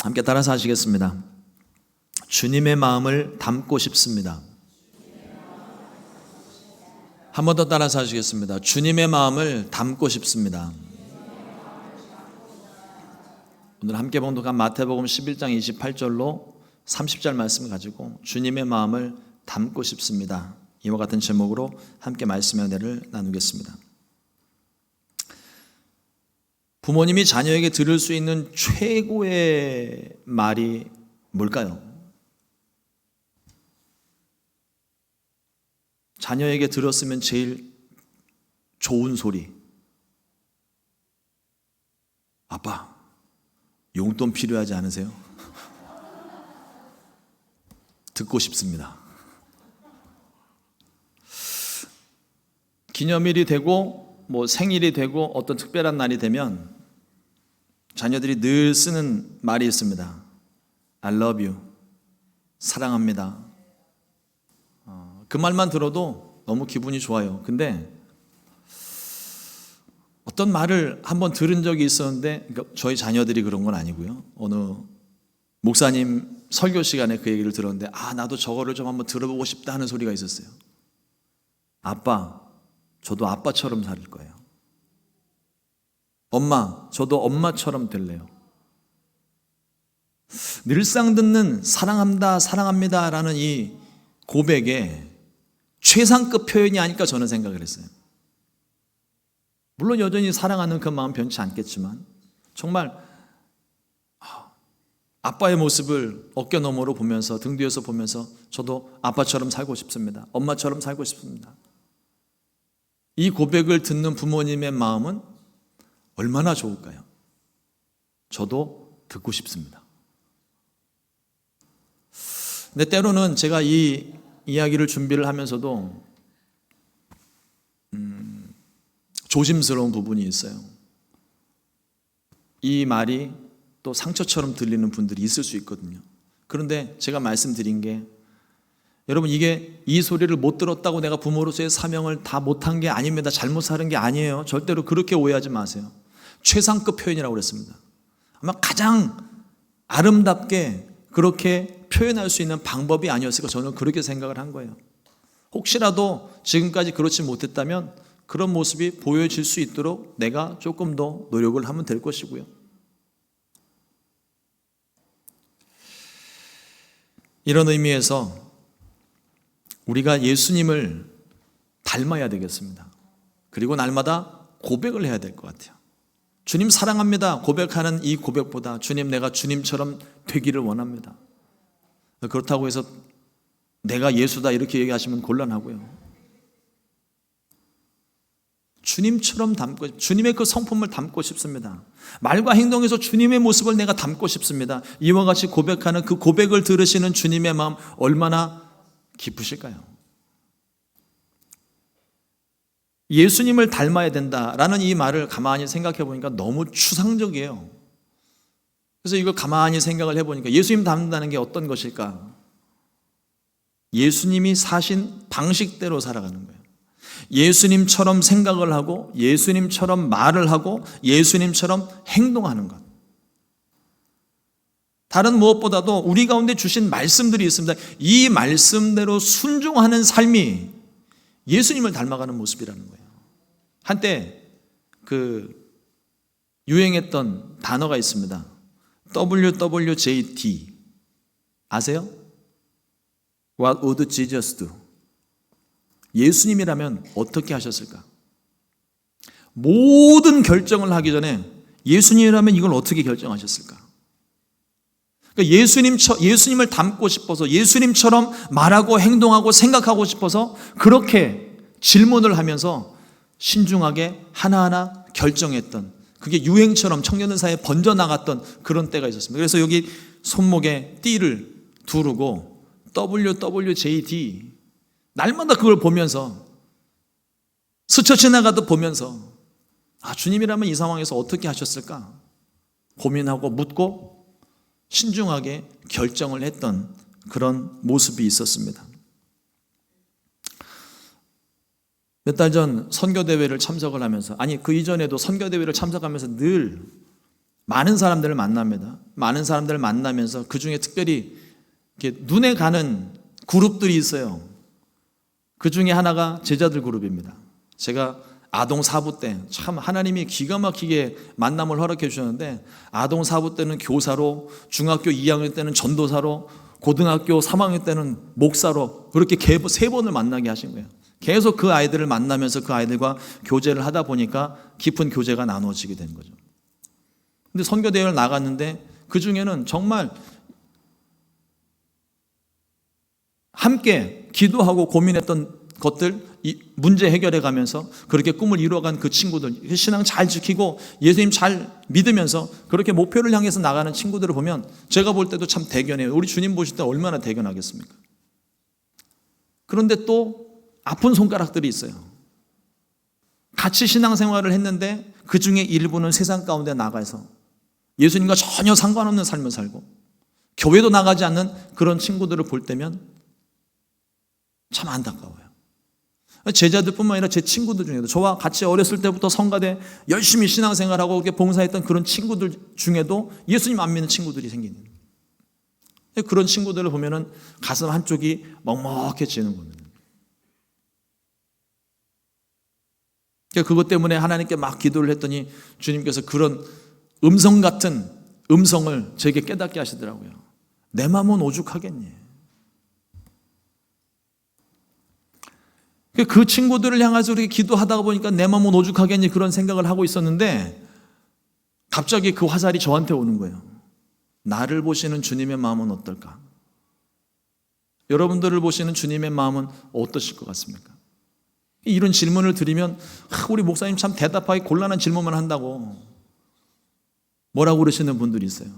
함께 따라서 하시겠습니다. 주님의 마음을 담고 싶습니다. 한 번 더 따라서 하시겠습니다. 주님의 마음을 담고 싶습니다. 오늘 함께 봉독한 마태복음 11장 28절로 30절 말씀을 가지고 주님의 마음을 담고 싶습니다. 이와 같은 제목으로 함께 말씀의 은혜를 나누겠습니다. 부모님이 자녀에게 들을 수 있는 최고의 말이 뭘까요? 자녀에게 들었으면 제일 좋은 소리. 아빠, 용돈 필요하지 않으세요? 듣고 싶습니다. 기념일이 되고 생일이 되고 어떤 특별한 날이 되면 자녀들이 늘 쓰는 말이 있습니다. I love you. 사랑합니다. 그 말만 들어도 너무 기분이 좋아요. 근데 어떤 말을 한번 들은 적이 있었는데, 저희 자녀들이 그런 건 아니고요. 어느 목사님 설교 시간에 그 얘기를 들었는데, 나도 저거를 좀 한번 들어보고 싶다 하는 소리가 있었어요. 아빠, 저도 아빠처럼 살 거예요. 엄마, 저도 엄마처럼 될래요. 늘상 듣는 사랑합니다, 사랑합니다 라는 이 고백에 최상급 표현이 아닐까 저는 생각을 했어요. 물론 여전히 사랑하는 그 마음 변치 않겠지만 정말 아빠의 모습을 어깨 너머로 보면서, 등 뒤에서 보면서 저도 아빠처럼 살고 싶습니다. 엄마처럼 살고 싶습니다. 이 고백을 듣는 부모님의 마음은 얼마나 좋을까요? 저도 듣고 싶습니다. 근데 때로는 제가 이 이야기를 준비를 하면서도 조심스러운 부분이 있어요. 이 말이 또 상처처럼 들리는 분들이 있을 수 있거든요. 그런데 제가 말씀드린 게, 여러분, 이 소리를 못 들었다고 내가 부모로서의 사명을 다 못한 게 아닙니다. 잘못 살은 게 아니에요. 절대로 그렇게 오해하지 마세요. 최상급 표현이라고 그랬습니다. 아마 가장 아름답게 그렇게 표현할 수 있는 방법이 아니었을까, 저는 그렇게 생각을 한 거예요. 혹시라도 지금까지 그렇지 못했다면 그런 모습이 보여질 수 있도록 내가 조금 더 노력을 하면 될 것이고요. 이런 의미에서 우리가 예수님을 닮아야 되겠습니다. 그리고 날마다 고백을 해야 될 것 같아요. 주님 사랑합니다 고백하는 이 고백보다 주님, 내가 주님처럼 되기를 원합니다. 그렇다고 해서 내가 예수다 이렇게 얘기하시면 곤란하고요. 주님처럼 담고, 주님의 그 성품을 담고 싶습니다. 말과 행동에서 주님의 모습을 내가 담고 싶습니다. 이와 같이 고백하는 그 고백을 들으시는 주님의 마음 얼마나 기쁘실까요? 예수님을 닮아야 된다라는 이 말을 가만히 생각해 보니까 너무 추상적이에요. 그래서 이걸 가만히 생각을 해보니까 예수님 닮는다는 게 어떤 것일까? 예수님이 사신 방식대로 살아가는 거예요. 예수님처럼 생각을 하고 예수님처럼 말을 하고 예수님처럼 행동하는 것. 다른 무엇보다도 우리 가운데 주신 말씀들이 있습니다. 이 말씀대로 순종하는 삶이 예수님을 닮아가는 모습이라는 거예요. 한때 유행했던 단어가 있습니다. WWJD 아세요? What would Jesus do? 예수님이라면 어떻게 하셨을까? 모든 결정을 하기 전에 예수님이라면 이걸 어떻게 결정하셨을까? 그러니까 예수님을 닮고 싶어서 예수님처럼 말하고 행동하고 생각하고 싶어서 그렇게 질문을 하면서 신중하게 하나하나 결정했던, 그게 유행처럼 청년들 사이에 번져나갔던 그런 때가 있었습니다. 그래서 여기 손목에 띠를 두르고 WWJD, 날마다 그걸 보면서 스쳐 지나가도 보면서 주님이라면 이 상황에서 어떻게 하셨을까 고민하고 묻고 신중하게 결정을 했던 그런 모습이 있었습니다. 몇 달 전 선교대회를 참석을 하면서, 그 이전에도 선교대회를 참석하면서 늘 많은 사람들을 만납니다. 많은 사람들을 만나면서 그 중에 특별히 이렇게 눈에 가는 그룹들이 있어요. 그 중에 하나가 제자들 그룹입니다. 제가 아동 사부 때 참 하나님이 기가 막히게 만남을 허락해 주셨는데, 아동 사부 때는 교사로, 중학교 2학년 때는 전도사로, 고등학교 3학년 때는 목사로, 그렇게 세 번을 만나게 하신 거예요. 계속 그 아이들을 만나면서 그 아이들과 교제를 하다 보니까 깊은 교제가 나누어지게 된 거죠. 근데 선교대회를 나갔는데 그 중에는 정말 함께 기도하고 고민했던 것들, 이 문제 해결해 가면서 그렇게 꿈을 이루어간 그 친구들, 신앙 잘 지키고 예수님 잘 믿으면서 그렇게 목표를 향해서 나가는 친구들을 보면 제가 볼 때도 참 대견해요. 우리 주님 보실 때 얼마나 대견하겠습니까? 그런데 또 아픈 손가락들이 있어요. 같이 신앙생활을 했는데 그 중에 일부는 세상 가운데 나가서 예수님과 전혀 상관없는 삶을 살고 교회도 나가지 않는 그런 친구들을 볼 때면 참 안타까워요. 제자들뿐만 아니라 제 친구들 중에도, 저와 같이 어렸을 때부터 성가대 열심히 신앙생활하고 이렇게 봉사했던 그런 친구들 중에도 예수님 안 믿는 친구들이 생기는 거예요. 그런 친구들을 보면은 가슴 한쪽이 먹먹해지는 겁니다. 그것 때문에 하나님께 막 기도를 했더니 주님께서 그런 음성 같은 음성을 제게 깨닫게 하시더라고요. 내 마음은 오죽하겠니? 그 친구들을 향해서 이렇게 기도하다 보니까 내 마음은 오죽하겠니? 그런 생각을 하고 있었는데 갑자기 그 화살이 저한테 오는 거예요. 나를 보시는 주님의 마음은 어떨까? 여러분들을 보시는 주님의 마음은 어떠실 것 같습니까? 이런 질문을 드리면 우리 목사님 참 대답하기 곤란한 질문만 한다고 뭐라고 그러시는 분들이 있어요.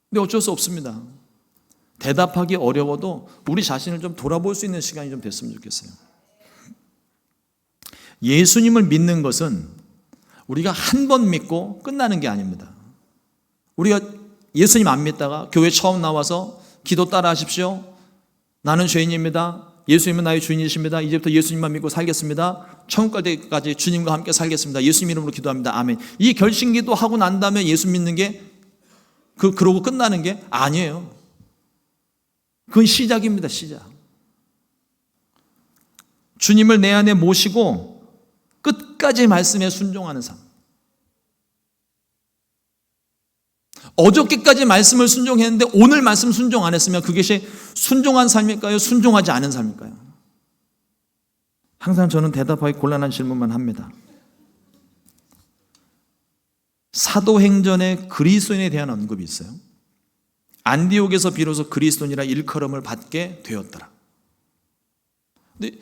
근데 어쩔 수 없습니다. 대답하기 어려워도 우리 자신을 좀 돌아볼 수 있는 시간이 좀 됐으면 좋겠어요. 예수님을 믿는 것은 우리가 한 번 믿고 끝나는 게 아닙니다. 우리가 예수님 안 믿다가 교회 처음 나와서 기도 따라 하십시오. 나는 죄인입니다. 예수님은 나의 주인이십니다. 이제부터 예수님만 믿고 살겠습니다. 천국 갈 때까지 주님과 함께 살겠습니다. 예수님 이름으로 기도합니다. 아멘. 이 결심기도 하고 난 다음에 예수 믿는 게 그러고 끝나는 게 아니에요. 그건 시작입니다. 시작. 주님을 내 안에 모시고 끝까지 말씀에 순종하는 삶. 어저께까지 말씀을 순종했는데 오늘 말씀 순종 안 했으면 그것이 순종한 삶일까요? 순종하지 않은 삶일까요? 항상 저는 대답하기 곤란한 질문만 합니다. 사도행전에 그리스도인에 대한 언급이 있어요. 안디옥에서 비로소 그리스도인이라 일컬음을 받게 되었더라. 근데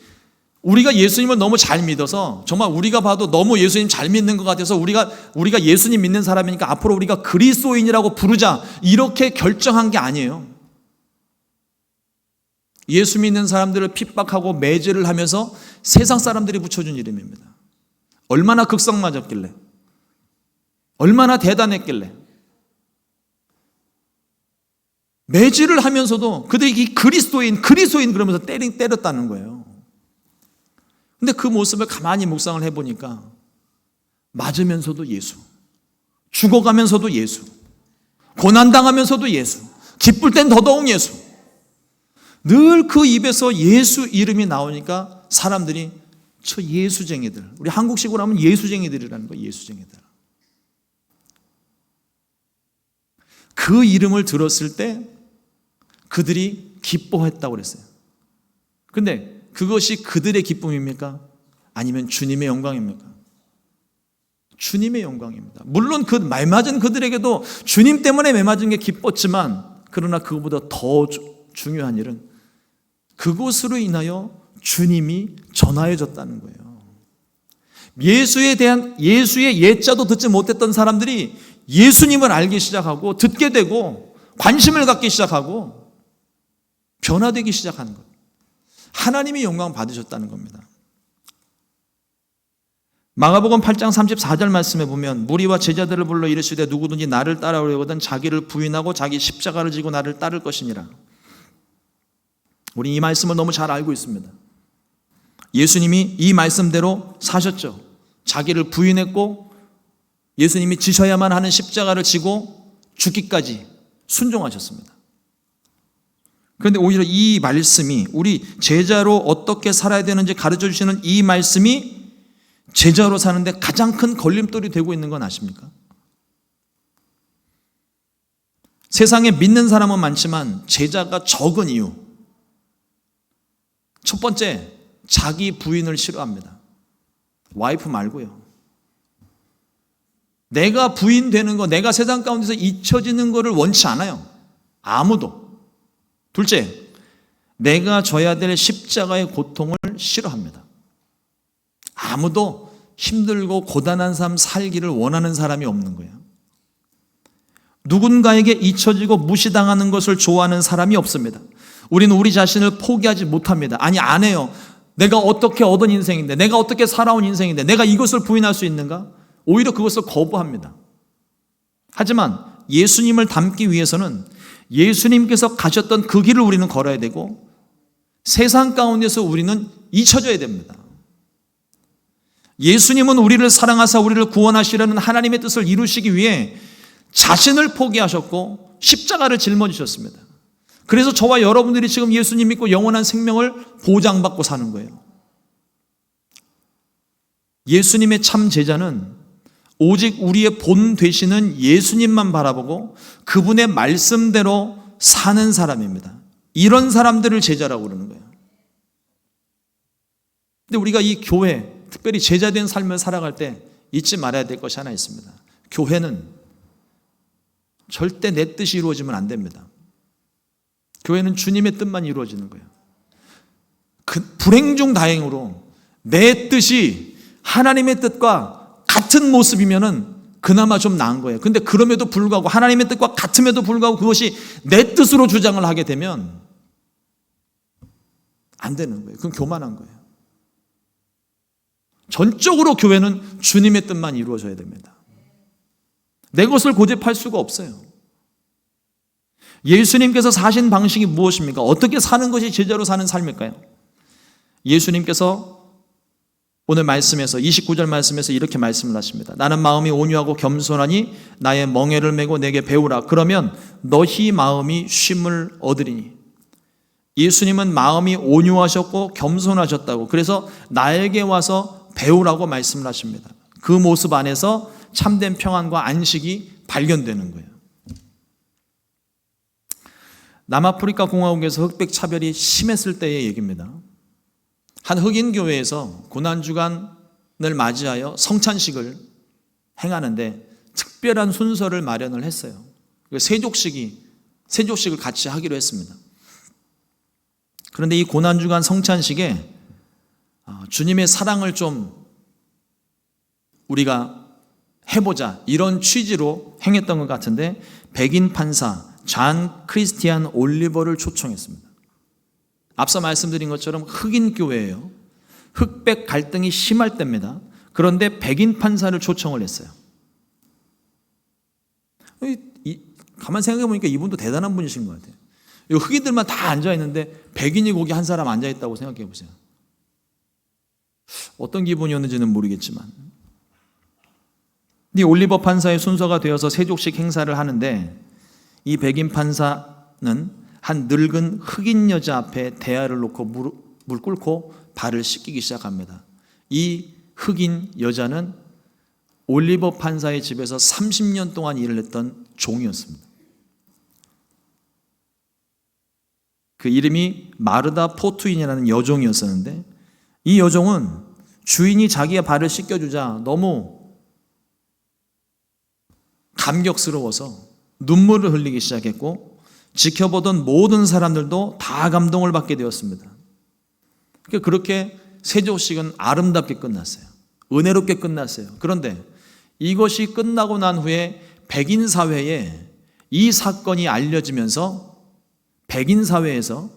우리가 예수님을 너무 잘 믿어서 정말 우리가 봐도 너무 예수님 잘 믿는 것 같아서 우리가 예수님 믿는 사람이니까 앞으로 우리가 그리스도인이라고 부르자 이렇게 결정한 게 아니에요. 예수 믿는 사람들을 핍박하고 매질을 하면서 세상 사람들이 붙여준 이름입니다. 얼마나 극성맞았길래, 얼마나 대단했길래 매질을 하면서도 그들이 그리스도인 그러면서 때렸다는 거예요. 근데 그 모습을 가만히 묵상을 해보니까 맞으면서도 예수, 죽어가면서도 예수, 고난당하면서도 예수, 기쁠 땐 더더욱 예수, 늘 그 입에서 예수 이름이 나오니까 사람들이 저 예수쟁이들, 우리 한국식으로 하면 예수쟁이들이라는 거예요. 예수쟁이들. 그 이름을 들었을 때 그들이 기뻐했다고 그랬어요. 근데 그것이 그들의 기쁨입니까? 아니면 주님의 영광입니까? 주님의 영광입니다. 물론 그 말맞은 그들에게도 주님 때문에 말맞은 게 기뻤지만, 그러나 그것보다 더 중요한 일은 그것으로 인하여 주님이 전하여졌다는 거예요. 예수의 예자도 듣지 못했던 사람들이 예수님을 알기 시작하고 듣게 되고 관심을 갖기 시작하고 변화되기 시작하는 거예요. 하나님이 영광 받으셨다는 겁니다. 마가복음 8장 34절 말씀에 보면 무리와 제자들을 불러 이르시되 누구든지 나를 따라오려거든 자기를 부인하고 자기 십자가를 지고 나를 따를 것이니라. 우리 이 말씀을 너무 잘 알고 있습니다. 예수님이 이 말씀대로 사셨죠. 자기를 부인했고 예수님이 지셔야만 하는 십자가를 지고 죽기까지 순종하셨습니다. 그런데 오히려 이 말씀이 우리 제자로 어떻게 살아야 되는지 가르쳐 주시는 이 말씀이 제자로 사는데 가장 큰 걸림돌이 되고 있는 건 아십니까? 세상에 믿는 사람은 많지만 제자가 적은 이유, 첫 번째, 자기 부인을 싫어합니다. 와이프 말고요. 내가 부인 되는 거, 내가 세상 가운데서 잊혀지는 거를 원치 않아요. 아무도. 둘째, 내가 져야 될 십자가의 고통을 싫어합니다. 아무도 힘들고 고단한 삶 살기를 원하는 사람이 없는 거예요. 누군가에게 잊혀지고 무시당하는 것을 좋아하는 사람이 없습니다. 우리는 우리 자신을 포기하지 못합니다. 아니, 안 해요. 내가 어떻게 얻은 인생인데, 내가 어떻게 살아온 인생인데, 내가 이것을 부인할 수 있는가? 오히려 그것을 거부합니다. 하지만 예수님을 닮기 위해서는 예수님께서 가셨던 그 길을 우리는 걸어야 되고, 세상 가운데서 우리는 잊혀져야 됩니다. 예수님은 우리를 사랑하사 우리를 구원하시려는 하나님의 뜻을 이루시기 위해 자신을 포기하셨고 십자가를 짊어지셨습니다. 그래서 저와 여러분들이 지금 예수님 믿고 영원한 생명을 보장받고 사는 거예요. 예수님의 참 제자는 오직 우리의 본 되시는 예수님만 바라보고 그분의 말씀대로 사는 사람입니다. 이런 사람들을 제자라고 그러는 거예요. 근데 우리가 이 교회, 특별히 제자된 삶을 살아갈 때 잊지 말아야 될 것이 하나 있습니다. 교회는 절대 내 뜻이 이루어지면 안 됩니다. 교회는 주님의 뜻만 이루어지는 거예요. 불행 중 다행으로 내 뜻이 하나님의 뜻과 같은 모습이면은 그나마 좀 나은 거예요. 근데 그럼에도 불구하고 하나님의 뜻과 같음에도 불구하고 그것이 내 뜻으로 주장을 하게 되면 안 되는 거예요. 그건 교만한 거예요. 전적으로 교회는 주님의 뜻만 이루어져야 됩니다. 내 것을 고집할 수가 없어요. 예수님께서 사신 방식이 무엇입니까? 어떻게 사는 것이 제자로 사는 삶일까요? 예수님께서 오늘 말씀에서 29절 말씀에서 이렇게 말씀을 하십니다. 나는 마음이 온유하고 겸손하니 나의 멍에를 메고 내게 배우라. 그러면 너희 마음이 쉼을 얻으리니. 예수님은 마음이 온유하셨고 겸손하셨다고, 그래서 나에게 와서 배우라고 말씀을 하십니다. 그 모습 안에서 참된 평안과 안식이 발견되는 거예요. 남아프리카 공화국에서 흑백 차별이 심했을 때의 얘기입니다. 한 흑인 교회에서 고난주간을 맞이하여 성찬식을 행하는데 특별한 순서를 마련을 했어요. 세족식을 같이 하기로 했습니다. 그런데 이 고난주간 성찬식에 주님의 사랑을 좀 우리가 해보자, 이런 취지로 행했던 것 같은데 백인 판사 잔 크리스티안 올리버를 초청했습니다. 앞서 말씀드린 것처럼 흑인 교회예요. 흑백 갈등이 심할 때입니다. 그런데 백인 판사를 초청을 했어요. 가만 생각해 보니까 이분도 대단한 분이신 것 같아요. 흑인들만 다 앉아있는데 백인이 거기 한 사람 앉아있다고 생각해 보세요. 어떤 기분이었는지는 모르겠지만, 이 올리버 판사의 순서가 되어서 세족식 행사를 하는데 이 백인 판사는 한 늙은 흑인 여자 앞에 대야를 놓고 물 꿇고 발을 씻기기 시작합니다. 이 흑인 여자는 올리버 판사의 집에서 30년 동안 일을 했던 종이었습니다. 그 이름이 마르다 포투인이라는 여종이었었는데, 이 여종은 주인이 자기의 발을 씻겨주자 너무 감격스러워서 눈물을 흘리기 시작했고, 지켜보던 모든 사람들도 다 감동을 받게 되었습니다. 그렇게 세족식은 아름답게 끝났어요. 은혜롭게 끝났어요. 그런데 이것이 끝나고 난 후에 백인 사회에 이 사건이 알려지면서 백인 사회에서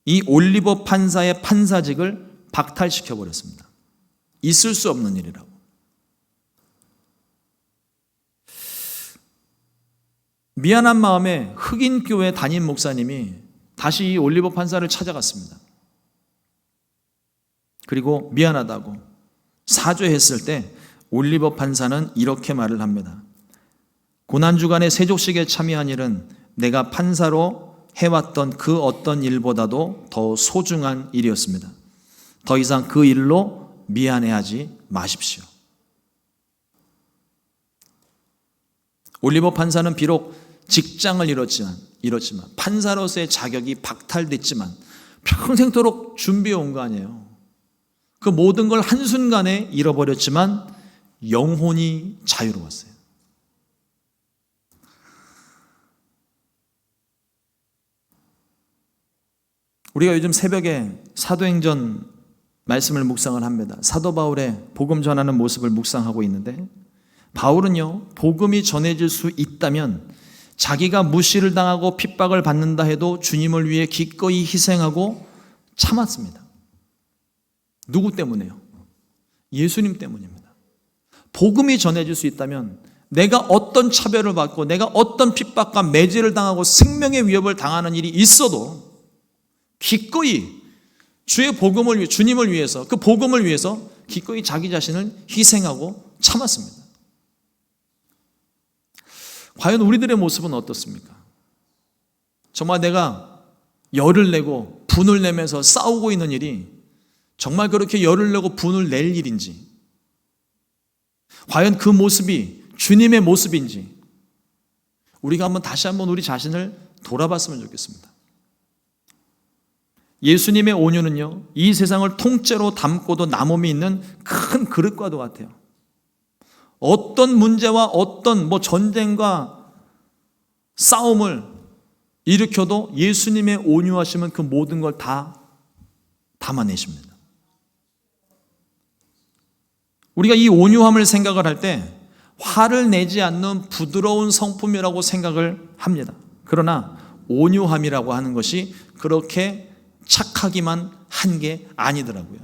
이 올리버 판사의 판사직을 박탈시켜 버렸습니다. 있을 수 없는 일이라고. 미안한 마음에 흑인 교회 담임 목사님이 다시 이 올리버 판사를 찾아갔습니다. 그리고 미안하다고 사죄했을 때 올리버 판사는 이렇게 말을 합니다. 고난주간의 세족식에 참여한 일은 내가 판사로 해왔던 그 어떤 일보다도 더 소중한 일이었습니다. 더 이상 그 일로 미안해하지 마십시오. 올리버 판사는 비록 직장을 잃었지만 판사로서의 자격이 박탈됐지만 평생토록 준비해온 거 아니에요. 그 모든 걸 한순간에 잃어버렸지만 영혼이 자유로웠어요. 우리가 요즘 새벽에 사도행전 말씀을 묵상을 합니다. 사도 바울의 복음 전하는 모습을 묵상하고 있는데, 바울은요, 복음이 전해질 수 있다면 자기가 무시를 당하고 핍박을 받는다 해도 주님을 위해 기꺼이 희생하고 참았습니다. 누구 때문에요? 예수님 때문입니다. 복음이 전해질 수 있다면 내가 어떤 차별을 받고 내가 어떤 핍박과 매질을 당하고 생명의 위협을 당하는 일이 있어도 기꺼이 주의 복음을 위해, 주님을 위해서, 그 복음을 위해서 기꺼이 자기 자신을 희생하고 참았습니다. 과연 우리들의 모습은 어떻습니까? 정말 내가 열을 내고 분을 내면서 싸우고 있는 일이 정말 그렇게 열을 내고 분을 낼 일인지, 과연 그 모습이 주님의 모습인지 우리가 다시 한번 우리 자신을 돌아봤으면 좋겠습니다. 예수님의 온유는요, 이 세상을 통째로 담고도 남음이 있는 큰 그릇과도 같아요. 어떤 문제와 어떤 전쟁과 싸움을 일으켜도 예수님의 온유하심은 그 모든 걸 다 담아내십니다. 우리가 이 온유함을 생각을 할 때 화를 내지 않는 부드러운 성품이라고 생각을 합니다. 그러나 온유함이라고 하는 것이 그렇게 착하기만 한 게 아니더라고요.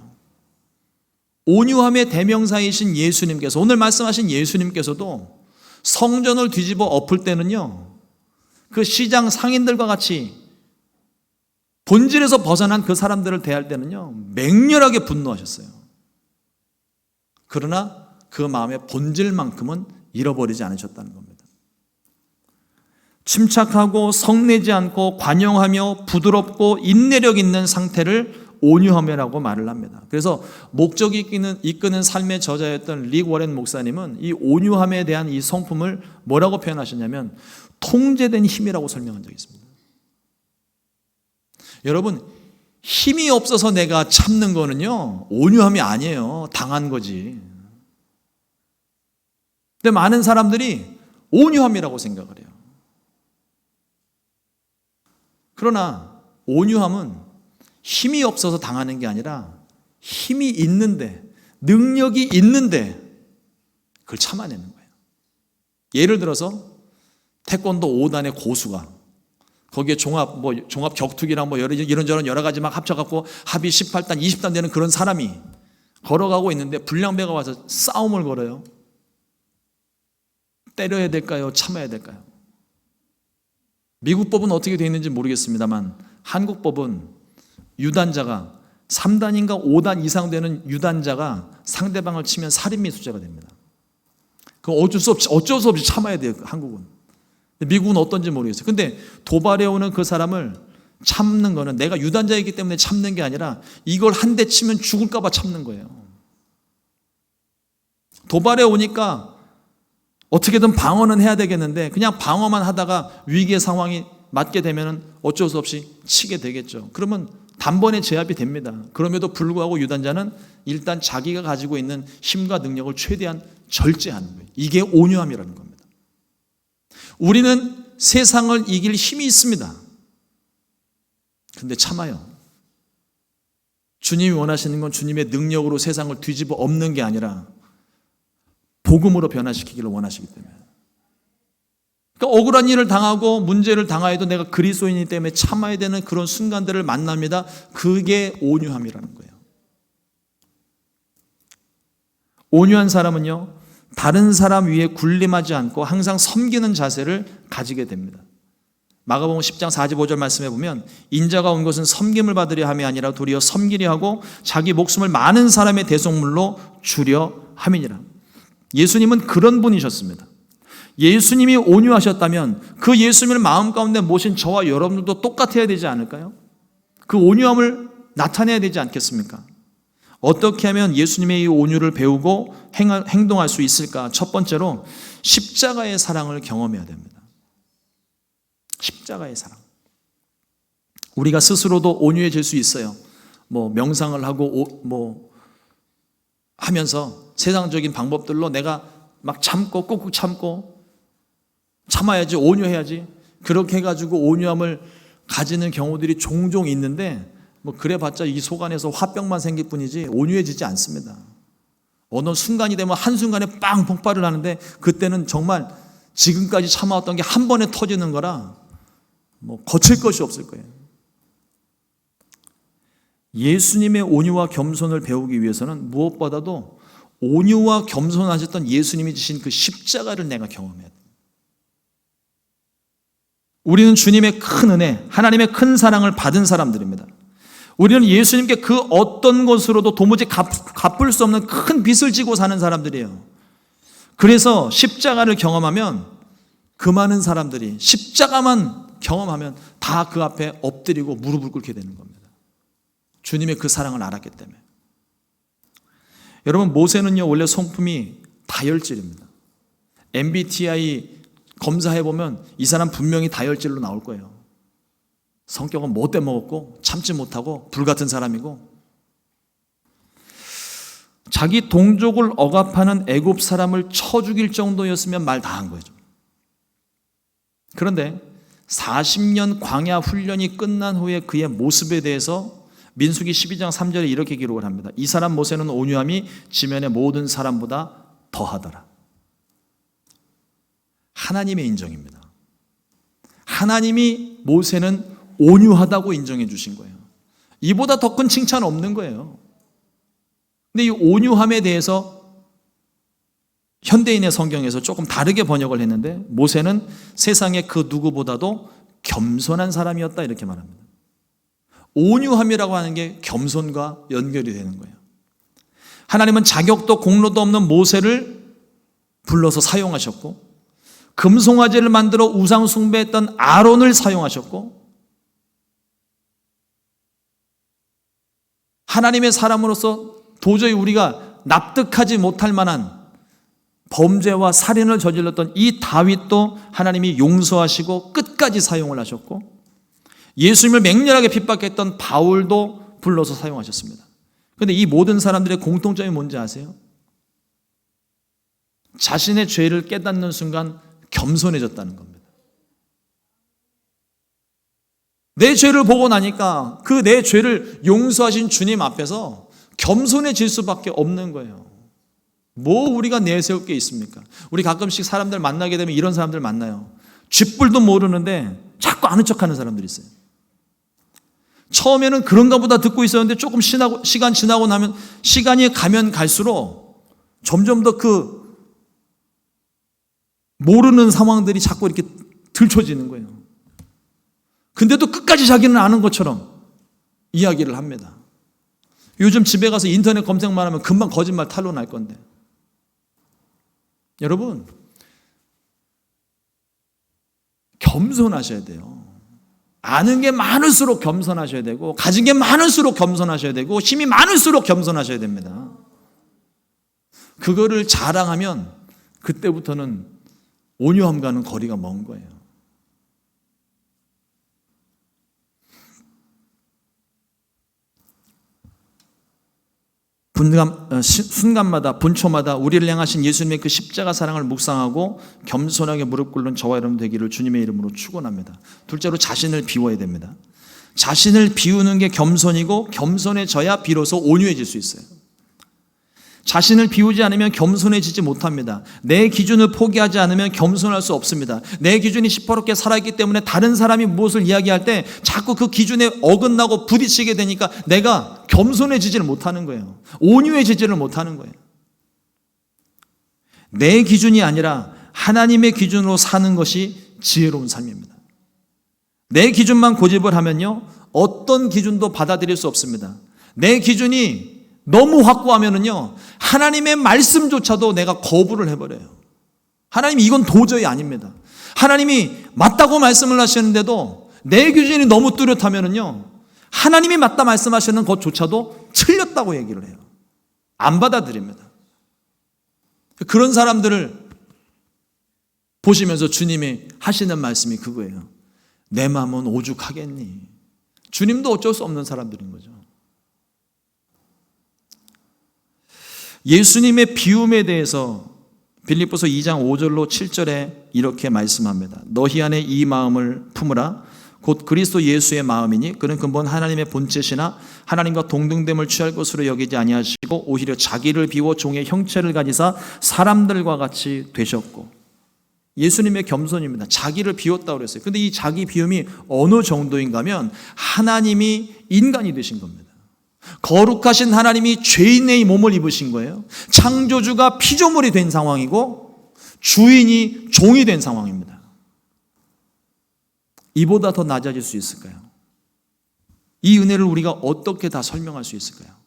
온유함의 대명사이신 예수님께서, 오늘 말씀하신 예수님께서도 성전을 뒤집어 엎을 때는요, 그 시장 상인들과 같이 본질에서 벗어난 그 사람들을 대할 때는요, 맹렬하게 분노하셨어요. 그러나 그 마음의 본질만큼은 잃어버리지 않으셨다는 겁니다. 침착하고 성내지 않고 관용하며 부드럽고 인내력 있는 상태를 온유함이라고 말을 합니다. 그래서 목적이 이끄는 삶의 저자였던 릭 워렌 목사님은 이 온유함에 대한 이 성품을 뭐라고 표현하셨냐면 통제된 힘이라고 설명한 적이 있습니다. 여러분, 힘이 없어서 내가 참는 거는요, 온유함이 아니에요. 당한 거지. 근데 많은 사람들이 온유함이라고 생각을 해요. 그러나 온유함은 힘이 없어서 당하는 게 아니라 힘이 있는데, 능력이 있는데 그걸 참아내는 거예요. 예를 들어서 태권도 5단의 고수가 거기에 종합 격투기랑 이런저런 여러 가지 막 합쳐갖고 합이 18단, 20단 되는 그런 사람이 걸어가고 있는데 불량배가 와서 싸움을 걸어요. 때려야 될까요? 참아야 될까요? 미국 법은 어떻게 되어 있는지 모르겠습니다만 한국 법은 유단자가 3단인가 5단 이상 되는 유단자가 상대방을 치면 살인미수죄가 됩니다. 그거 어쩔 수 없이 참아야 돼요, 한국은. 미국은 어떤지 모르겠어요. 근데 도발해 오는 그 사람을 참는 거는 내가 유단자이기 때문에 참는 게 아니라 이걸 한 대 치면 죽을까 봐 참는 거예요. 도발해 오니까 어떻게든 방어는 해야 되겠는데 그냥 방어만 하다가 위기의 상황이 맞게 되면 어쩔 수 없이 치게 되겠죠. 그러면 단번에 제압이 됩니다. 그럼에도 불구하고 유단자는 일단 자기가 가지고 있는 힘과 능력을 최대한 절제하는 거예요. 이게 온유함이라는 겁니다. 우리는 세상을 이길 힘이 있습니다. 근데 참아요. 주님이 원하시는 건 주님의 능력으로 세상을 뒤집어 엎는 게 아니라 복음으로 변화시키기를 원하시기 때문에. 그러니까 억울한 일을 당하고 문제를 당하여도 내가 그리스도인이기 때문에 참아야 되는 그런 순간들을 만납니다. 그게 온유함이라는 거예요. 온유한 사람은요, 다른 사람 위에 군림하지 않고 항상 섬기는 자세를 가지게 됩니다. 마가복음 10장 45절 말씀해 보면 인자가 온 것은 섬김을 받으려 함이 아니라 도리어 섬기려 하고 자기 목숨을 많은 사람의 대속물로 주려 함이니라. 예수님은 그런 분이셨습니다. 예수님이 온유하셨다면 그 예수님을 마음 가운데 모신 저와 여러분들도 똑같아야 되지 않을까요? 그 온유함을 나타내야 되지 않겠습니까? 어떻게 하면 예수님의 이 온유를 배우고 행동할 수 있을까? 첫 번째로 십자가의 사랑을 경험해야 됩니다. 십자가의 사랑. 우리가 스스로도 온유해질 수 있어요. 명상을 하고 하면서 세상적인 방법들로 내가 막 참고 꾹꾹 참아야지, 온유해야지, 그렇게 해가지고 온유함을 가지는 경우들이 종종 있는데 그래봤자 이 속 안에서 화병만 생길 뿐이지 온유해지지 않습니다. 어느 순간이 되면 한순간에 빵 폭발을 하는데 그때는 정말 지금까지 참아왔던 게 한 번에 터지는 거라 거칠 것이 없을 거예요. 예수님의 온유와 겸손을 배우기 위해서는 무엇보다도 온유와 겸손하셨던 예수님이 지신 그 십자가를 내가 경험해야 돼. 우리는 주님의 큰 은혜, 하나님의 큰 사랑을 받은 사람들입니다. 우리는 예수님께 그 어떤 것으로도 도무지 갚을 수 없는 큰 빚을 지고 사는 사람들이에요. 그래서 십자가를 경험하면 그 많은 사람들이 십자가만 경험하면 다 그 앞에 엎드리고 무릎을 꿇게 되는 겁니다. 주님의 그 사랑을 알았기 때문에. 여러분, 모세는요 원래 성품이 다혈질입니다. MBTI 검사해보면 이 사람 분명히 다혈질로 나올 거예요. 성격은 못돼 먹었고 참지 못하고 불같은 사람이고, 자기 동족을 억압하는 애굽 사람을 쳐 죽일 정도였으면 말 다 한 거죠. 그런데 40년 광야 훈련이 끝난 후에 그의 모습에 대해서 민수기 12장 3절에 이렇게 기록을 합니다. 이 사람 모세는 온유함이 지면의 모든 사람보다 더하더라. 하나님의 인정입니다. 하나님이 모세는 온유하다고 인정해 주신 거예요. 이보다 더 큰 칭찬 없는 거예요. 근데 이 온유함에 대해서 현대인의 성경에서 조금 다르게 번역을 했는데, 모세는 세상의 그 누구보다도 겸손한 사람이었다 이렇게 말합니다. 온유함이라고 하는 게 겸손과 연결이 되는 거예요. 하나님은 자격도 공로도 없는 모세를 불러서 사용하셨고, 금송아지를 만들어 우상 숭배했던 아론을 사용하셨고, 하나님의 사람으로서 도저히 우리가 납득하지 못할 만한 범죄와 살인을 저질렀던 이 다윗도 하나님이 용서하시고 끝까지 사용을 하셨고, 예수님을 맹렬하게 핍박했던 바울도 불러서 사용하셨습니다. 그런데 이 모든 사람들의 공통점이 뭔지 아세요? 자신의 죄를 깨닫는 순간 겸손해졌다는 겁니다. 내 죄를 보고 나니까 그 내 죄를 용서하신 주님 앞에서 겸손해질 수밖에 없는 거예요. 뭐 우리가 내세울 게 있습니까? 우리 가끔씩 사람들 만나게 되면 이런 사람들 만나요. 쥐뿔도 모르는데 자꾸 아는 척하는 사람들이 있어요. 처음에는 그런가 보다 듣고 있었는데 조금 시간 지나고 나면, 시간이 가면 갈수록 점점 더 그 모르는 상황들이 자꾸 이렇게 들춰지는 거예요. 근데도 끝까지 자기는 아는 것처럼 이야기를 합니다. 요즘 집에 가서 인터넷 검색만 하면 금방 거짓말 탄로 날 건데. 여러분, 겸손하셔야 돼요. 아는 게 많을수록 겸손하셔야 되고, 가진 게 많을수록 겸손하셔야 되고, 힘이 많을수록 겸손하셔야 됩니다. 그거를 자랑하면 그때부터는 온유함과는 거리가 먼 거예요. 순간마다 분초마다 우리를 향하신 예수님의 그 십자가 사랑을 묵상하고 겸손하게 무릎 꿇는 저와 여러분 되기를 주님의 이름으로 축원합니다. 둘째로 자신을 비워야 됩니다. 자신을 비우는 게 겸손이고, 겸손해져야 비로소 온유해질 수 있어요. 자신을 비우지 않으면 겸손해지지 못합니다. 내 기준을 포기하지 않으면 겸손할 수 없습니다. 내 기준이 시퍼렇게 살아있기 때문에 다른 사람이 무엇을 이야기할 때 자꾸 그 기준에 어긋나고 부딪히게 되니까 내가 겸손해지지를 못하는 거예요. 온유해지지를 못하는 거예요. 내 기준이 아니라 하나님의 기준으로 사는 것이 지혜로운 삶입니다. 내 기준만 고집을 하면요, 어떤 기준도 받아들일 수 없습니다. 내 기준이 너무 확고하면은요, 하나님의 말씀조차도 내가 거부를 해버려요. 하나님, 이건 도저히 아닙니다. 하나님이 맞다고 말씀을 하시는데도 내 기준이 너무 뚜렷하면은요, 하나님이 맞다 말씀하시는 것조차도 틀렸다고 얘기를 해요. 안 받아들입니다. 그런 사람들을 보시면서 주님이 하시는 말씀이 그거예요. 내 마음은 오죽하겠니? 주님도 어쩔 수 없는 사람들인 거죠. 예수님의 비움에 대해서 빌립보서 2장 5절로 7절에 이렇게 말씀합니다. 너희 안에 이 마음을 품으라. 곧 그리스도 예수의 마음이니 그는 근본 하나님의 본체시나 하나님과 동등됨을 취할 것으로 여기지 아니하시고 오히려 자기를 비워 종의 형체를 가지사 사람들과 같이 되셨고. 예수님의 겸손입니다. 자기를 비웠다고 그랬어요. 근데 이 자기 비움이 어느 정도인가 하면 하나님이 인간이 되신 겁니다. 거룩하신 하나님이 죄인의 몸을 입으신 거예요. 창조주가 피조물이 된 상황이고 주인이 종이 된 상황입니다. 이보다 더 낮아질 수 있을까요? 이 은혜를 우리가 어떻게 다 설명할 수 있을까요?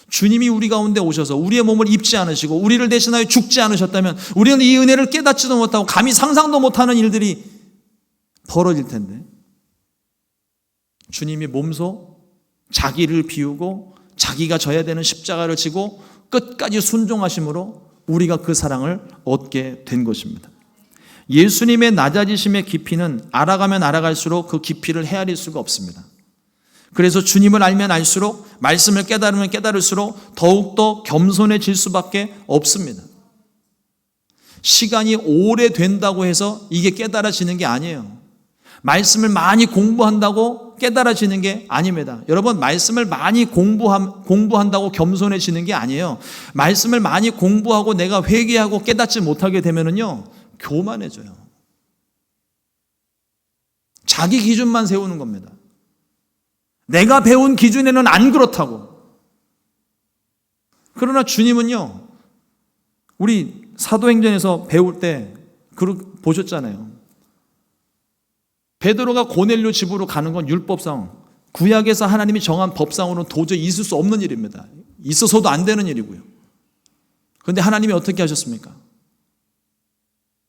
주님이 우리 가운데 오셔서 우리의 몸을 입지 않으시고 우리를 대신하여 죽지 않으셨다면 우리는 이 은혜를 깨닫지도 못하고 감히 상상도 못하는 일들이 벌어질 텐데, 주님이 몸소 자기를 비우고 자기가 져야 되는 십자가를 지고 끝까지 순종하심으로 우리가 그 사랑을 얻게 된 것입니다. 예수님의 낮아지심의 깊이는 알아가면 알아갈수록 그 깊이를 헤아릴 수가 없습니다. 그래서 주님을 알면 알수록, 말씀을 깨달으면 깨달을수록 더욱더 겸손해질 수밖에 없습니다. 시간이 오래된다고 해서 이게 깨달아지는 게 아니에요. 말씀을 많이 공부한다고 깨달아지는 게 아닙니다. 여러분, 말씀을 많이 공부한다고 겸손해지는 게 아니에요. 말씀을 많이 공부하고 내가 회개하고 깨닫지 못하게 되면은요, 교만해져요. 자기 기준만 세우는 겁니다. 내가 배운 기준에는 안 그렇다고. 그러나 주님은요, 우리 사도행전에서 배울 때 보셨잖아요. 베드로가 고넬료 집으로 가는 건 율법상, 구약에서 하나님이 정한 법상으로는 도저히 있을 수 없는 일입니다. 있어서도 안 되는 일이고요. 그런데 하나님이 어떻게 하셨습니까?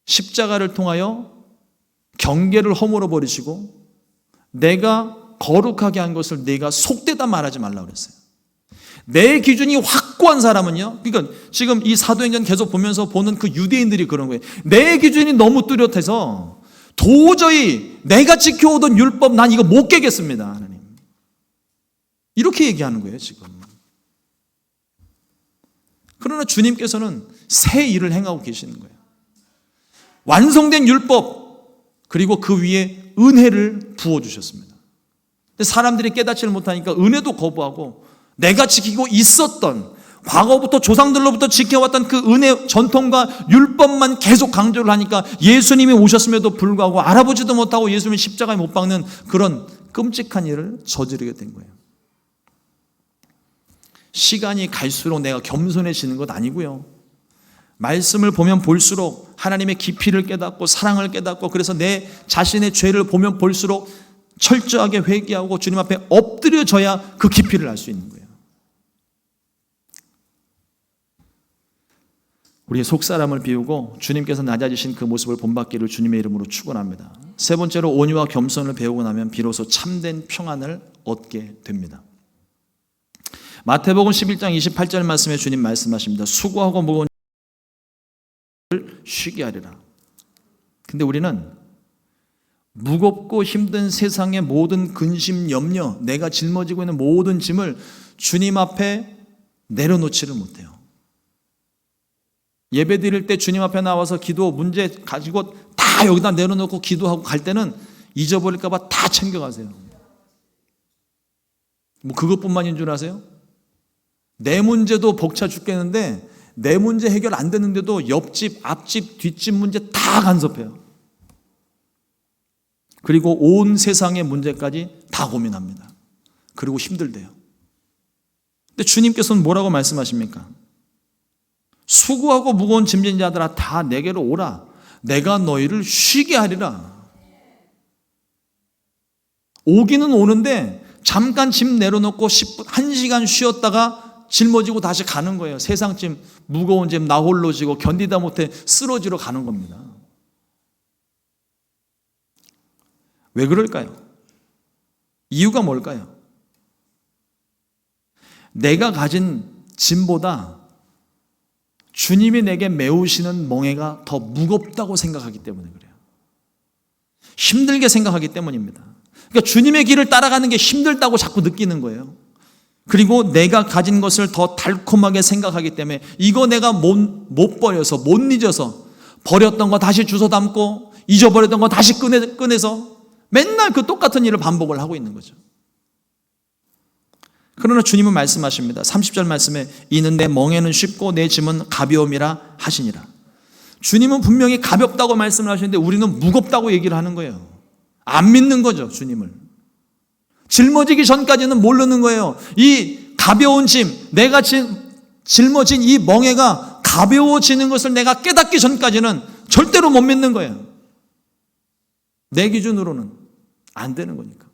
십자가를 통하여 경계를 허물어 버리시고 내가 거룩하게 한 것을 내가 속되다 말하지 말라고 그랬어요. 내 기준이 확고한 사람은요, 그러니까 지금 이 사도행전 계속 보면서 보는 그 유대인들이 그런 거예요. 내 기준이 너무 뚜렷해서 도저히 내가 지켜오던 율법 난 이거 못 깨겠습니다, 하나님. 이렇게 얘기하는 거예요, 지금. 그러나 주님께서는 새 일을 행하고 계시는 거예요. 완성된 율법, 그리고 그 위에 은혜를 부어주셨습니다. 근데 사람들이 깨닫지를 못하니까 은혜도 거부하고 내가 지키고 있었던, 과거부터 조상들로부터 지켜왔던 그 은혜 전통과 율법만 계속 강조를 하니까 예수님이 오셨음에도 불구하고 알아보지도 못하고 예수님이 십자가에 못 박는 그런 끔찍한 일을 저지르게 된 거예요. 시간이 갈수록 내가 겸손해지는 것 아니고요, 말씀을 보면 볼수록 하나님의 깊이를 깨닫고 사랑을 깨닫고, 그래서 내 자신의 죄를 보면 볼수록 철저하게 회개하고 주님 앞에 엎드려져야 그 깊이를 알 수 있는 거예요. 우리의 속사람을 비우고 주님께서 낮아지신 그 모습을 본받기를 주님의 이름으로 축원합니다. 세 번째로 온유와 겸손을 배우고 나면 비로소 참된 평안을 얻게 됩니다. 마태복음 11장 28절 말씀에 주님 말씀하십니다. 수고하고 무거운 쉬게 하리라. 근데 우리는 무겁고 힘든 세상의 모든 근심, 염려, 내가 짊어지고 있는 모든 짐을 주님 앞에 내려놓지를 못해요. 예배 드릴 때 주님 앞에 나와서 기도 문제 가지고 다 여기다 내려놓고 기도하고 갈 때는 잊어버릴까 봐 다 챙겨가세요. 뭐 그것뿐만인 줄 아세요? 내 문제도 벅차 죽겠는데 내 문제 해결 안 되는데도 옆집, 앞집, 뒷집 문제 다 간섭해요. 그리고 온 세상의 문제까지 다 고민합니다. 그리고 힘들대요. 근데 주님께서는 뭐라고 말씀하십니까? 수고하고 무거운 짐진 자들아 다 내게로 오라. 내가 너희를 쉬게 하리라. 오기는 오는데 잠깐 짐 내려놓고 1시간 쉬었다가 짊어지고 다시 가는 거예요. 세상 짐, 무거운 짐 나 홀로 지고 견디다 못해 쓰러지러 가는 겁니다. 왜 그럴까요? 이유가 뭘까요? 내가 가진 짐보다 주님이 내게 메우시는 멍에가 더 무겁다고 생각하기 때문에 그래요. 힘들게 생각하기 때문입니다. 그러니까 주님의 길을 따라가는 게 힘들다고 자꾸 느끼는 거예요. 그리고 내가 가진 것을 더 달콤하게 생각하기 때문에 이거 내가 못 버려서, 못 잊어서 버렸던 거 다시 주워 담고 잊어버렸던 거 다시 꺼내서 맨날 그 똑같은 일을 반복을 하고 있는 거죠. 그러나 주님은 말씀하십니다. 30절 말씀에 이는 내 멍에는 쉽고 내 짐은 가벼움이라 하시니라. 주님은 분명히 가볍다고 말씀을 하시는데 우리는 무겁다고 얘기를 하는 거예요. 안 믿는 거죠, 주님을. 짊어지기 전까지는 모르는 거예요. 이 가벼운 짐, 내가 짊어진 이 멍에가 가벼워지는 것을 내가 깨닫기 전까지는 절대로 못 믿는 거예요. 내 기준으로는 안 되는 거니까.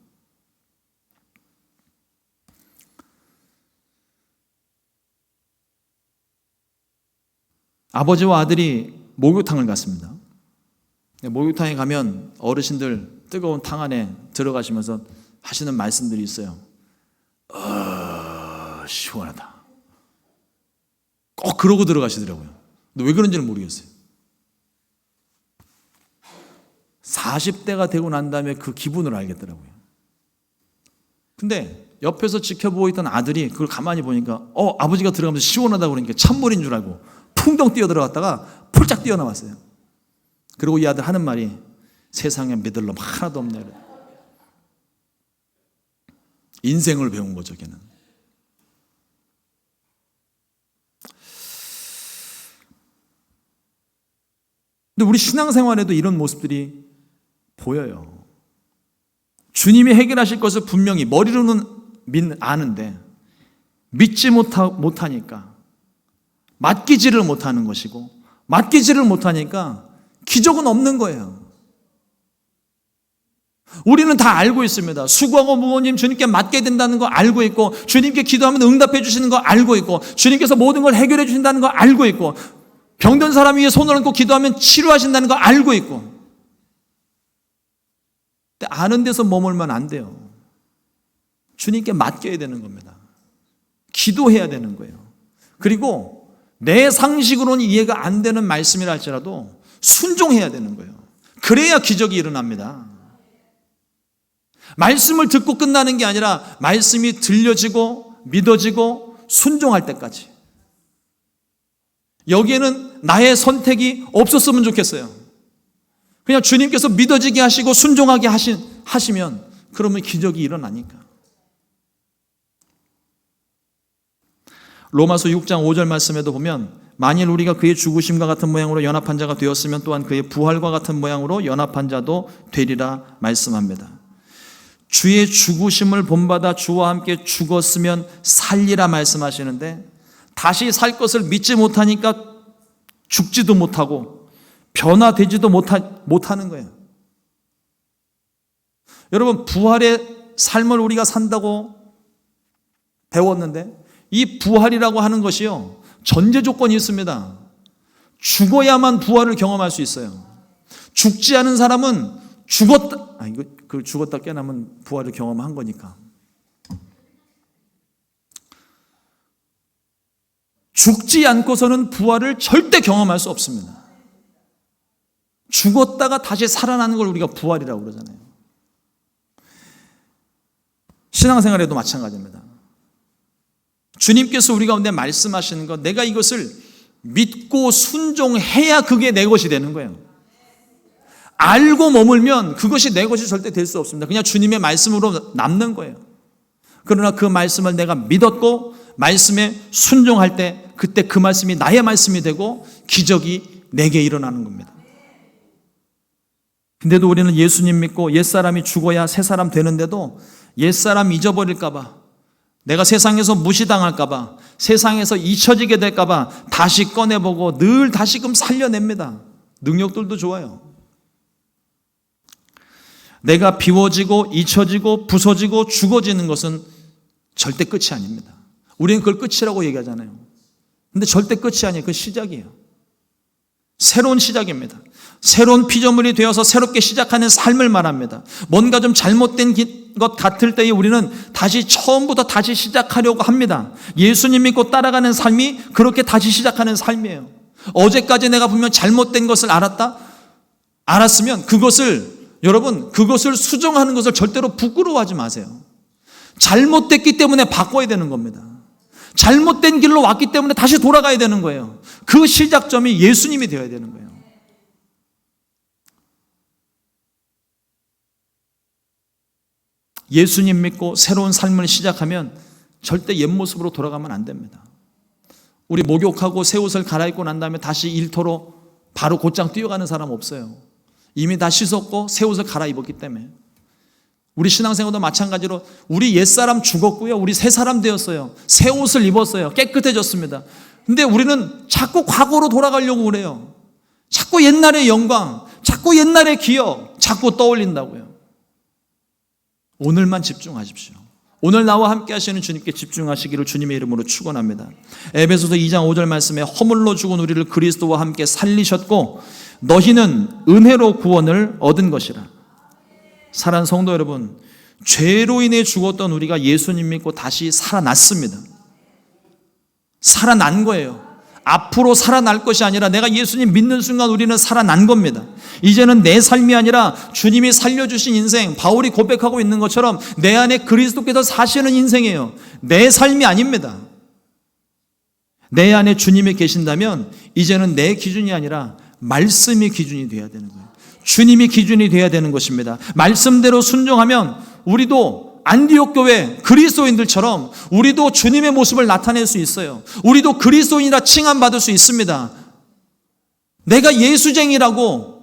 아버지와 아들이 목욕탕을 갔습니다. 목욕탕에 가면 어르신들 뜨거운 탕 안에 들어가시면서 하시는 말씀들이 있어요. 시원하다. 꼭 그러고 들어가시더라고요. 근데 왜 그런지는 모르겠어요. 40대가 되고 난 다음에 그 기분을 알겠더라고요. 근데 옆에서 지켜보고 있던 아들이 그걸 가만히 보니까 아버지가 들어가면서 시원하다고 그러니까 찬물인 줄 알고 풍덩 뛰어 들어갔다가 폴짝 뛰어나왔어요. 그리고 이 아들 하는 말이 세상에 믿을 놈 하나도 없네. 인생을 배운 거죠, 걔는. 근데 우리 신앙생활에도 이런 모습들이 보여요. 주님이 해결하실 것을 분명히 머리로는 아는데 믿지 못하니까 맡기지를 못하는 것이고 맡기지를 못하니까 기적은 없는 거예요. 우리는 다 알고 있습니다. 수고하고 무거운 짐 주님께 맡게 된다는 거 알고 있고 주님께 기도하면 응답해 주시는 거 알고 있고 주님께서 모든 걸 해결해 주신다는 거 알고 있고 병든 사람 위에 손을 얹고 기도하면 치료하신다는 거 알고 있고 근데 아는 데서 머물면 안 돼요. 주님께 맡겨야 되는 겁니다. 기도해야 되는 거예요. 그리고 내 상식으로는 이해가 안 되는 말씀이라 할지라도 순종해야 되는 거예요. 그래야 기적이 일어납니다. 말씀을 듣고 끝나는 게 아니라 말씀이 들려지고 믿어지고 순종할 때까지. 여기에는 나의 선택이 없었으면 좋겠어요. 그냥 주님께서 믿어지게 하시고 순종하게 하시면 그러면 기적이 일어나니까. 로마서 6장 5절 말씀에도 보면 만일 우리가 그의 죽으심과 같은 모양으로 연합한 자가 되었으면 또한 그의 부활과 같은 모양으로 연합한 자도 되리라 말씀합니다. 주의 죽으심을 본받아 주와 함께 죽었으면 살리라 말씀하시는데 다시 살 것을 믿지 못하니까 죽지도 못하고 변화되지도 못하는 거예요. 여러분 부활의 삶을 우리가 산다고 배웠는데 이 부활이라고 하는 것이요 전제 조건이 있습니다. 죽어야만 부활을 경험할 수 있어요. 죽지 않은 사람은 죽었다 깨어나면 부활을 경험한 거니까. 죽지 않고서는 부활을 절대 경험할 수 없습니다. 죽었다가 다시 살아나는 걸 우리가 부활이라고 그러잖아요. 신앙생활에도 마찬가지입니다. 주님께서 우리 가운데 말씀하시는 것, 내가 이것을 믿고 순종해야 그게 내 것이 되는 거예요. 알고 머물면 그것이 내 것이 절대 될 수 없습니다. 그냥 주님의 말씀으로 남는 거예요. 그러나 그 말씀을 내가 믿었고 말씀에 순종할 때 그때 그 말씀이 나의 말씀이 되고 기적이 내게 일어나는 겁니다. 근데도 우리는 예수님 믿고 옛사람이 죽어야 새사람 되는데도 옛사람 잊어버릴까 봐, 내가 세상에서 무시당할까 봐, 세상에서 잊혀지게 될까 봐 다시 꺼내보고 늘 다시금 살려냅니다. 능력들도 좋아요. 내가 비워지고 잊혀지고 부서지고 죽어지는 것은 절대 끝이 아닙니다. 우리는 그걸 끝이라고 얘기하잖아요. 근데 절대 끝이 아니에요. 그 시작이에요. 새로운 시작입니다. 새로운 피조물이 되어서 새롭게 시작하는 삶을 말합니다. 뭔가 좀 잘못된 것 같을 때에 우리는 다시 처음부터 다시 시작하려고 합니다. 예수님 믿고 따라가는 삶이 그렇게 다시 시작하는 삶이에요. 어제까지 내가 분명 잘못된 것을 알았으면 여러분 그것을 수정하는 것을 절대로 부끄러워하지 마세요. 잘못됐기 때문에 바꿔야 되는 겁니다. 잘못된 길로 왔기 때문에 다시 돌아가야 되는 거예요. 그 시작점이 예수님이 되어야 되는 거예요. 예수님 믿고 새로운 삶을 시작하면 절대 옛 모습으로 돌아가면 안 됩니다. 우리 목욕하고 새 옷을 갈아입고 난 다음에 다시 일터로 바로 곧장 뛰어가는 사람 없어요. 이미 다 씻었고 새 옷을 갈아입었기 때문에. 우리 신앙생활도 마찬가지로 우리 옛사람 죽었고요. 우리 새 사람 되었어요. 새 옷을 입었어요. 깨끗해졌습니다. 근데 우리는 자꾸 과거로 돌아가려고 그래요. 자꾸 옛날의 영광, 자꾸 옛날의 기억, 자꾸 떠올린다고요. 오늘만 집중하십시오. 오늘 나와 함께 하시는 주님께 집중하시기를 주님의 이름으로 축원합니다. 에베소서 2장 5절 말씀에 허물로 죽은 우리를 그리스도와 함께 살리셨고 너희는 은혜로 구원을 얻은 것이라. 사랑하는 성도 여러분, 죄로 인해 죽었던 우리가 예수님 믿고 다시 살아났습니다. 살아난 거예요. 앞으로 살아날 것이 아니라 내가 예수님 믿는 순간 우리는 살아난 겁니다. 이제는 내 삶이 아니라 주님이 살려주신 인생, 바울이 고백하고 있는 것처럼 내 안에 그리스도께서 사시는 인생이에요. 내 삶이 아닙니다. 내 안에 주님이 계신다면 이제는 내 기준이 아니라 말씀이 기준이 되어야 되는 거예요. 주님이 기준이 되어야 되는 것입니다. 말씀대로 순종하면 우리도 안디옥 교회 그리스도인들처럼 우리도 주님의 모습을 나타낼 수 있어요. 우리도 그리스도인이라 칭함받을 수 있습니다. 내가 예수쟁이라고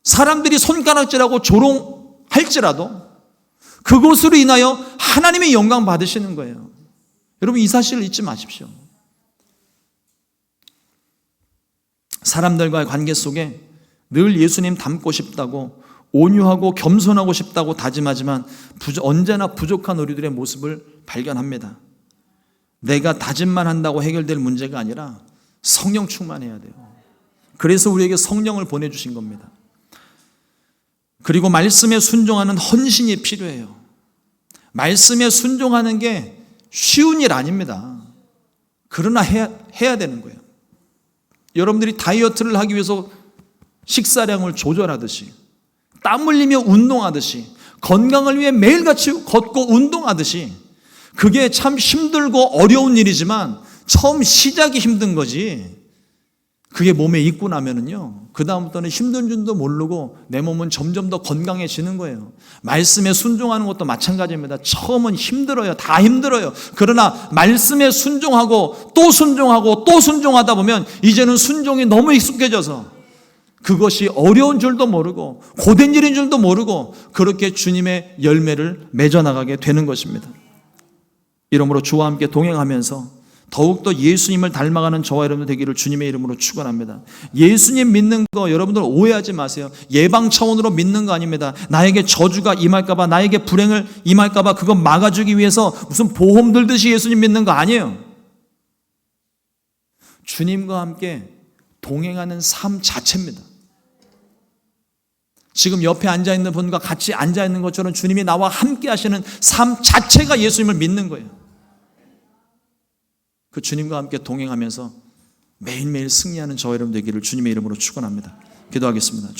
사람들이 손가락질하고 조롱할지라도 그것으로 인하여 하나님의 영광 받으시는 거예요. 여러분 이 사실을 잊지 마십시오. 사람들과의 관계 속에 늘 예수님 닮고 싶다고 온유하고 겸손하고 싶다고 다짐하지만 언제나 부족한 우리들의 모습을 발견합니다. 내가 다짐만 한다고 해결될 문제가 아니라 성령 충만해야 돼요. 그래서 우리에게 성령을 보내주신 겁니다. 그리고 말씀에 순종하는 헌신이 필요해요. 말씀에 순종하는 게 쉬운 일 아닙니다. 그러나 해야 되는 거예요. 여러분들이 다이어트를 하기 위해서 식사량을 조절하듯이 땀 흘리며 운동하듯이 건강을 위해 매일같이 걷고 운동하듯이 그게 참 힘들고 어려운 일이지만 처음 시작이 힘든 거지 그게 몸에 익고 나면은요 그 다음부터는 힘든 줄도 모르고 내 몸은 점점 더 건강해지는 거예요. 말씀에 순종하는 것도 마찬가지입니다. 처음은 힘들어요. 다 힘들어요. 그러나 말씀에 순종하고 또 순종하고 또 순종하다 보면 이제는 순종이 너무 익숙해져서 그것이 어려운 줄도 모르고 고된 일인 줄도 모르고 그렇게 주님의 열매를 맺어나가게 되는 것입니다. 이러므로 주와 함께 동행하면서 더욱더 예수님을 닮아가는 저와 여러분들 되기를 주님의 이름으로 축원합니다. 예수님 믿는 거 여러분들 오해하지 마세요. 예방 차원으로 믿는 거 아닙니다. 나에게 저주가 임할까 봐, 나에게 불행을 임할까 봐 그거 막아주기 위해서 무슨 보험 들듯이 예수님 믿는 거 아니에요. 주님과 함께 동행하는 삶 자체입니다. 지금 옆에 앉아있는 분과 같이 앉아있는 것처럼 주님이 나와 함께 하시는 삶 자체가 예수님을 믿는 거예요. 그 주님과 함께 동행하면서 매일매일 승리하는 저와 여러분 되기를 주님의 이름으로 축원합니다. 기도하겠습니다.